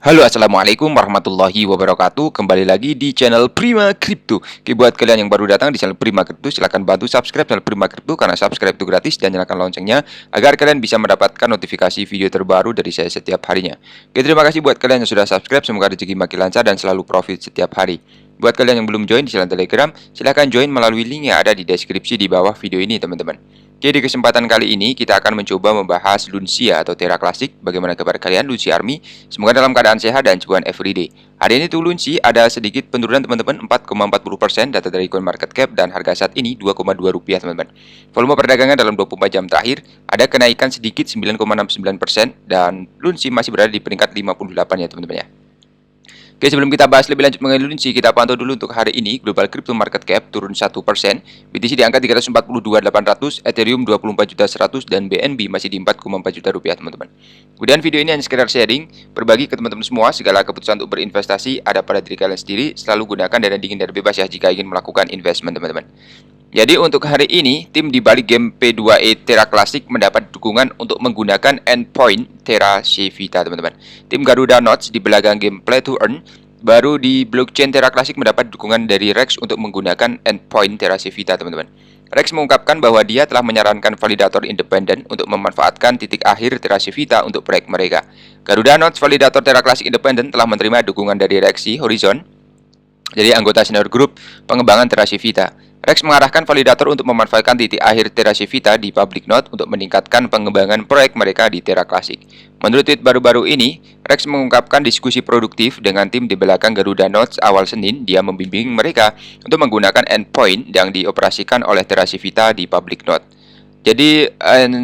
Halo, assalamualaikum warahmatullahi wabarakatuh. Kembali lagi di channel Prima Crypto. Oke, buat kalian yang baru datang di channel Prima Crypto, silahkan bantu subscribe channel Prima Crypto karena subscribe itu gratis, dan nyalakan loncengnya agar kalian bisa mendapatkan notifikasi video terbaru dari saya setiap harinya. Oke, terima kasih buat kalian yang sudah subscribe. Semoga rezeki makin lancar dan selalu profit setiap hari. Buat kalian yang belum join di channel Telegram, silahkan join melalui link yang ada di deskripsi di bawah video ini, teman-teman. Oke, di kesempatan kali ini kita akan mencoba membahas Luncia atau Terra Classic. Bagaimana kabar kalian, Lunci Army? Semoga dalam keadaan sehat dan cuan everyday. Hari ini tuh Lunci ada sedikit penurunan, teman-teman, 4,40% data dari CoinMarketCap, dan harga saat ini Rp2,2, teman-teman. Volume perdagangan dalam 24 jam terakhir ada kenaikan sedikit 9,69%, dan Lunci masih berada di peringkat 58 ya, teman-teman ya. Oke, sebelum kita bahas lebih lanjut mengenai Lunci, kita pantau dulu untuk hari ini. Global Crypto Market Cap turun 1%, BTC di angka 342.800, Ethereum 24.100, dan BNB masih di 4,4 juta rupiah, teman-teman. Kemudian video ini hanya sekedar sharing, berbagi ke teman-teman semua. Segala keputusan untuk berinvestasi ada pada diri kalian sendiri. Selalu gunakan dana dingin dan bebas ya jika ingin melakukan investment, teman-teman. Jadi untuk hari ini, tim di balik game P2E Terra Classic mendapat dukungan untuk menggunakan endpoint Terra Civita, teman-teman. Tim Garuda Notes di belakang game Play to Earn baru di blockchain Terra Classic mendapat dukungan dari Rex untuk menggunakan endpoint Terra Civita, teman-teman. Rex mengungkapkan bahwa dia telah menyarankan validator independen untuk memanfaatkan titik akhir Terra Civita untuk proyek mereka. Garuda Notes validator Terra Classic independen telah menerima dukungan dari Rexy Horizon, jadi anggota senior grup pengembangan Terra Civita. Rex mengarahkan validator untuk memanfaatkan titik akhir Terra Civita di public node untuk meningkatkan pengembangan proyek mereka di Terra Classic. Menurut tweet baru-baru ini, Rex mengungkapkan diskusi produktif dengan tim di belakang Garuda Nodes awal Senin. Dia membimbing mereka untuk menggunakan endpoint yang dioperasikan oleh Terra Civita di public node. Jadi,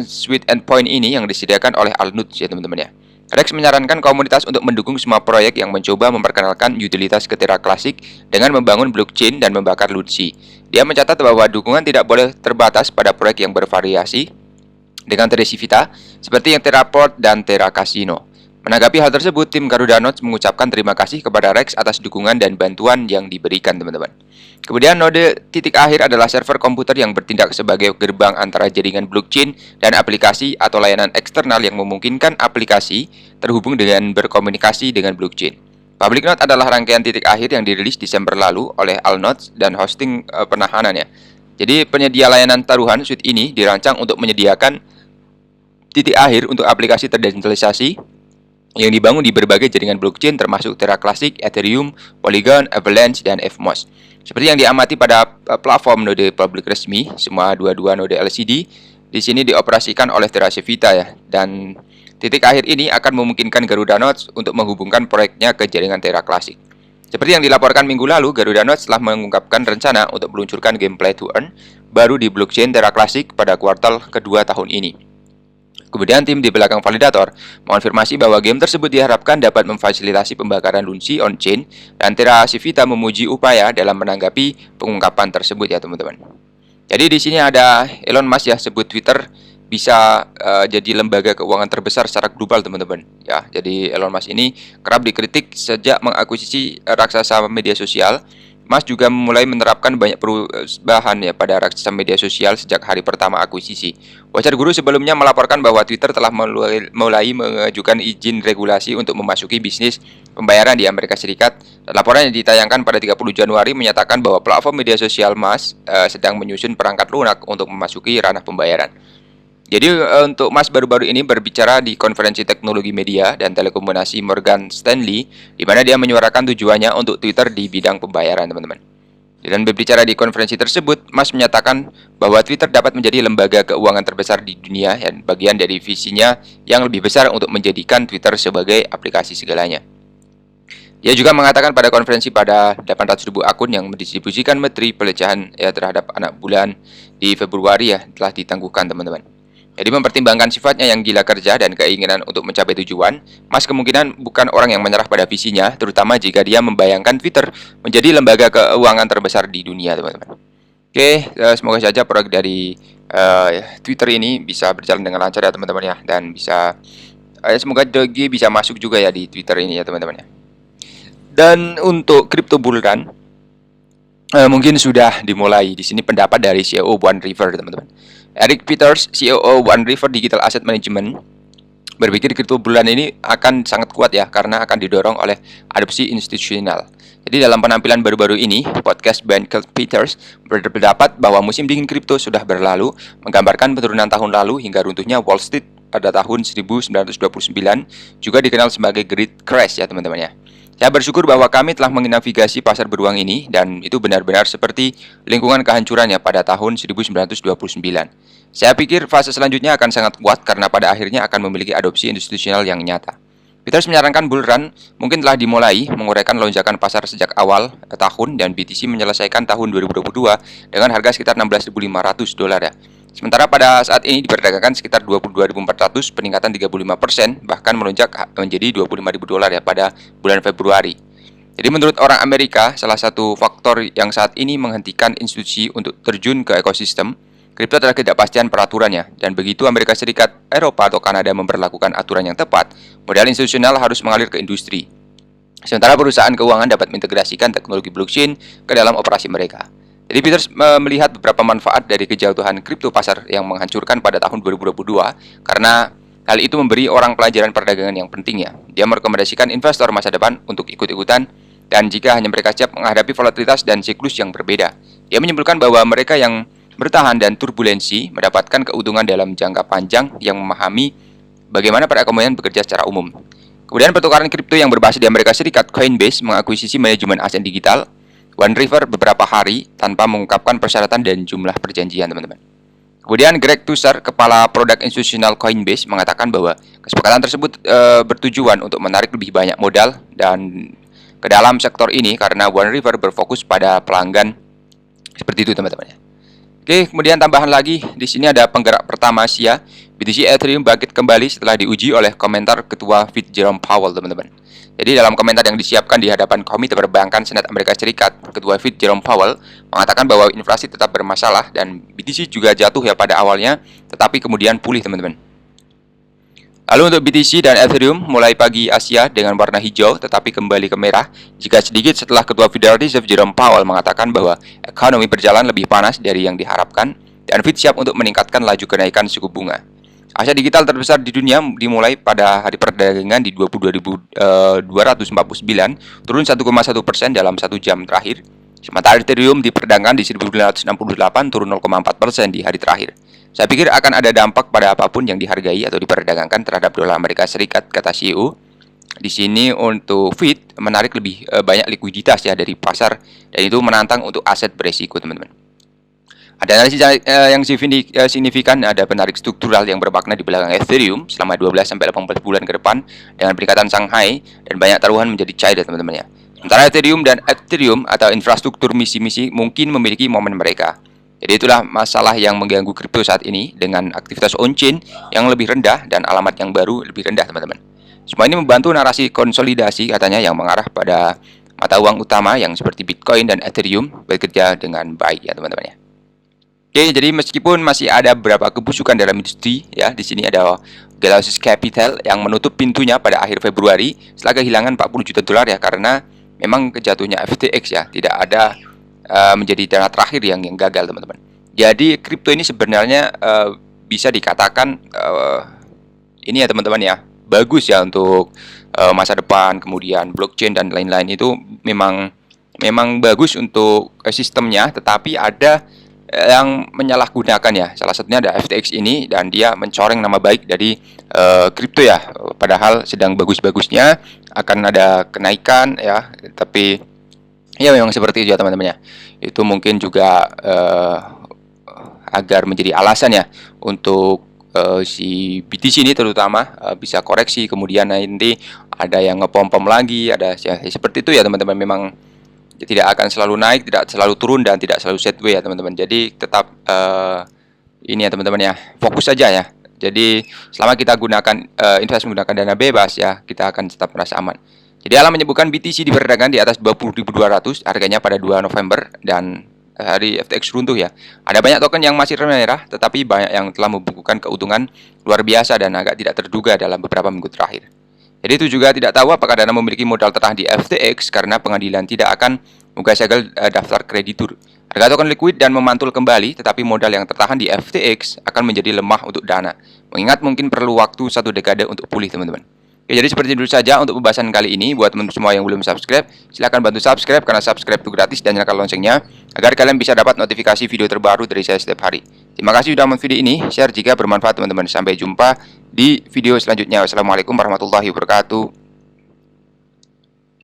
suite endpoint ini yang disediakan oleh Alnuts ya, teman-teman ya. Rex menyarankan komunitas untuk mendukung semua proyek yang mencoba memperkenalkan utilitas ke Terra Classic dengan membangun blockchain dan membakar Lunci. Dia mencatat bahwa dukungan tidak boleh terbatas pada proyek yang bervariasi dengan Terra Civita, seperti yang Terraport dan Terra Casino. Menanggapi hal tersebut, tim Garuda Notes mengucapkan terima kasih kepada Rex atas dukungan dan bantuan yang diberikan, teman-teman. Kemudian node titik akhir adalah server komputer yang bertindak sebagai gerbang antara jaringan blockchain dan aplikasi atau layanan eksternal yang memungkinkan aplikasi terhubung dengan berkomunikasi dengan blockchain. Public node adalah rangkaian titik akhir yang dirilis Desember lalu oleh Alnodes dan hosting penahanannya. Jadi penyedia layanan taruhan suite ini dirancang untuk menyediakan titik akhir untuk aplikasi terdesentralisasi yang dibangun di berbagai jaringan blockchain termasuk Terra Classic, Ethereum, Polygon, Avalanche, dan Evmos. Seperti yang diamati pada platform node publik resmi, semua dua node LCD di sini dioperasikan oleh Terra Civita ya, dan titik akhir ini akan memungkinkan Garuda Nodes untuk menghubungkan proyeknya ke jaringan Terra Classic. Seperti yang dilaporkan minggu lalu, Garuda Nodes telah mengungkapkan rencana untuk meluncurkan game Play to Earn baru di blockchain Terra Classic pada kuartal kedua tahun ini. Kemudian tim di belakang validator mengonfirmasi bahwa game tersebut diharapkan dapat memfasilitasi pembakaran Lunci on-chain, dan Terra Civita memuji upaya dalam menanggapi pengungkapan tersebut ya, teman-teman. Jadi di sini ada Elon Musk ya, sebut Twitter bisa jadi lembaga keuangan terbesar secara global, teman-teman. Ya, jadi Elon Musk ini kerap dikritik sejak mengakuisisi raksasa media sosial. Mas juga mulai menerapkan banyak perubahan ya pada raksasa media sosial sejak hari pertama akuisisi. Watcher Guru sebelumnya melaporkan bahwa Twitter telah mulai mengajukan izin regulasi untuk memasuki bisnis pembayaran di Amerika Serikat. Dan laporan yang ditayangkan pada 30 Januari menyatakan bahwa platform media sosial Mas sedang menyusun perangkat lunak untuk memasuki ranah pembayaran. Jadi untuk Mas baru-baru ini berbicara di konferensi teknologi media dan telekomunikasi Morgan Stanley, di mana dia menyuarakan tujuannya untuk Twitter di bidang pembayaran, teman-teman. Dan berbicara di konferensi tersebut, Mas menyatakan bahwa Twitter dapat menjadi lembaga keuangan terbesar di dunia dan bagian dari visinya yang lebih besar untuk menjadikan Twitter sebagai aplikasi segalanya. Dia juga mengatakan pada konferensi pada 800.000 akun yang mendistribusikan materi pelecehan ya terhadap anak bulan di Februari ya telah ditangguhkan, teman-teman. Jadi mempertimbangkan sifatnya yang gila kerja dan keinginan untuk mencapai tujuan, Mas kemungkinan bukan orang yang menyerah pada visinya, terutama jika dia membayangkan Twitter menjadi lembaga keuangan terbesar di dunia, teman-teman. Oke, semoga saja proyek dari Twitter ini bisa berjalan dengan lancar ya, teman-teman ya, dan bisa semoga Doge bisa masuk juga ya di Twitter ini ya, teman-teman ya. Dan untuk crypto bull run mungkin sudah dimulai. Di sini pendapat dari CEO One River, teman-teman. Eric Peters, COO One River Digital Asset Management, berpikir kripto bulan ini akan sangat kuat ya, karena akan didorong oleh adopsi institusional. Jadi dalam penampilan baru-baru ini, podcast Ben Peters berpendapat bahwa musim dingin kripto sudah berlalu, menggambarkan penurunan tahun lalu hingga runtuhnya Wall Street pada tahun 1929, juga dikenal sebagai Great Crash ya teman-teman ya. Saya bersyukur bahwa kami telah menavigasi pasar beruang ini, dan itu benar-benar seperti lingkungan kehancurannya pada tahun 1929. Saya pikir fase selanjutnya akan sangat kuat karena pada akhirnya akan memiliki adopsi institusional yang nyata. Peters menyarankan bull run mungkin telah dimulai, menguraikan lonjakan pasar sejak awal tahun, dan BTC menyelesaikan tahun 2022 dengan harga sekitar $16.500 ya. Sementara pada saat ini diperdagangkan sekitar 22.400, peningkatan 35%, bahkan melonjak menjadi $25.000 ya pada bulan Februari. Jadi menurut orang Amerika, salah satu faktor yang saat ini menghentikan institusi untuk terjun ke ekosistem kripto adalah ketidakpastian peraturannya, dan begitu Amerika Serikat, Eropa, atau Kanada memberlakukan aturan yang tepat, modal institusional harus mengalir ke industri. Sementara perusahaan keuangan dapat mengintegrasikan teknologi blockchain ke dalam operasi mereka. Jadi Peters melihat beberapa manfaat dari kejatuhan kripto pasar yang menghancurkan pada tahun 2022, karena hal itu memberi orang pelajaran perdagangan yang penting ya. Dia merekomendasikan investor masa depan untuk ikut-ikutan, dan jika hanya mereka siap menghadapi volatilitas dan siklus yang berbeda. Dia menyimpulkan bahwa mereka yang bertahan dan turbulensi mendapatkan keuntungan dalam jangka panjang yang memahami bagaimana perekonomian bekerja secara umum. Kemudian pertukaran kripto yang berbasis di Amerika Serikat, Coinbase mengakuisisi manajemen aset digital One River beberapa hari tanpa mengungkapkan persyaratan dan jumlah perjanjian, teman-teman. Kemudian Greg Tusar, kepala produk institusional Coinbase, mengatakan bahwa kesepakatan tersebut bertujuan untuk menarik lebih banyak modal dan ke dalam sektor ini karena One River berfokus pada pelanggan. Seperti itu, teman-teman. Oke, kemudian tambahan lagi, di sini ada penggerak pertama Asia, BTC Ethereum bangkit kembali setelah diuji oleh komentar Ketua Fed Jerome Powell, teman-teman. Jadi dalam komentar yang disiapkan di hadapan Komite Perbankan Senat Amerika Serikat, Ketua Fed Jerome Powell mengatakan bahwa inflasi tetap bermasalah dan BTC juga jatuh ya pada awalnya, tetapi kemudian pulih, teman-teman. Lalu untuk BTC dan Ethereum mulai pagi Asia dengan warna hijau tetapi kembali ke merah jika sedikit setelah Ketua Federal Reserve Jerome Powell mengatakan bahwa ekonomi berjalan lebih panas dari yang diharapkan dan Fed siap untuk meningkatkan laju kenaikan suku bunga. Aset digital terbesar di dunia dimulai pada hari perdagangan di 22.249, turun 1,1% dalam 1 jam terakhir. Sementara Ethereum diperdagangkan di 1.968, turun 0,4% di hari terakhir. Saya pikir akan ada dampak pada apapun yang dihargai atau diperdagangkan terhadap dolar Amerika Serikat, kata CEO. Di sini untuk Fed menarik lebih banyak likuiditas ya dari pasar, dan itu menantang untuk aset beresiko, teman-teman. Ada analisis yang signifikan, ada penarik struktural yang bermakna di belakang Ethereum selama 12-18 bulan ke depan dengan peningkatan Shanghai dan banyak taruhan menjadi cair, teman-teman ya. Sementara Ethereum dan Ethereum atau infrastruktur misi-misi mungkin memiliki momen mereka. Jadi itulah masalah yang mengganggu kripto saat ini dengan aktivitas on-chain yang lebih rendah dan alamat yang baru lebih rendah, teman-teman. Semua ini membantu narasi konsolidasi katanya yang mengarah pada mata uang utama yang seperti Bitcoin dan Ethereum bekerja dengan baik ya, teman-teman ya. Oke, jadi meskipun masih ada beberapa kebusukan dalam industri ya, di sini ada Genesis Capital yang menutup pintunya pada akhir Februari setelah kehilangan $40 juta ya, karena memang kejatuhnya FTX ya, tidak ada menjadi dana terakhir yang gagal, teman-teman. Jadi kripto ini sebenarnya bisa dikatakan ini ya, teman-teman ya, bagus ya untuk masa depan. Kemudian blockchain dan lain-lain itu memang bagus untuk sistemnya, tetapi ada yang menyalahgunakan ya. Salah satunya ada FTX ini, dan dia mencoreng nama baik dari kripto ya. Padahal sedang bagus-bagusnya akan ada kenaikan ya, tapi ya memang seperti itu ya, teman-teman ya. Itu mungkin juga agar menjadi alasan ya untuk si BTC ini terutama bisa koreksi, kemudian nanti ada yang ngepom-pom lagi, ada ya, seperti itu ya, teman-teman. Memang tidak akan selalu naik, tidak selalu turun, dan tidak selalu sideways ya, teman-teman. Jadi tetap ini ya, teman-teman ya, fokus saja ya. Jadi selama kita gunakan investasi menggunakan dana bebas ya, kita akan tetap merasa aman. Jadi Alam menyebutkan BTC diperdagangkan di atas 20.200 harganya pada 2 November dan hari FTX runtuh ya. Ada banyak token yang masih merah, tetapi banyak yang telah membukukan keuntungan luar biasa dan agak tidak terduga dalam beberapa minggu terakhir. Jadi itu juga tidak tahu apakah Dana memiliki modal terah di FTX karena pengadilan tidak akan membuka segel daftar kreditur. Harga token liquid dan memantul kembali, tetapi modal yang tertahan di FTX akan menjadi lemah untuk Dana. Mengingat mungkin perlu waktu 1 dekade untuk pulih, teman-teman. Oke, jadi seperti itu saja untuk pembahasan kali ini. Buat teman-teman semua yang belum subscribe, silahkan bantu subscribe karena subscribe itu gratis dan nyalakan loncengnya agar kalian bisa dapat notifikasi video terbaru dari saya setiap hari. Terima kasih sudah menonton video ini. Share jika bermanfaat, teman-teman. Sampai jumpa di video selanjutnya. Wassalamualaikum warahmatullahi wabarakatuh.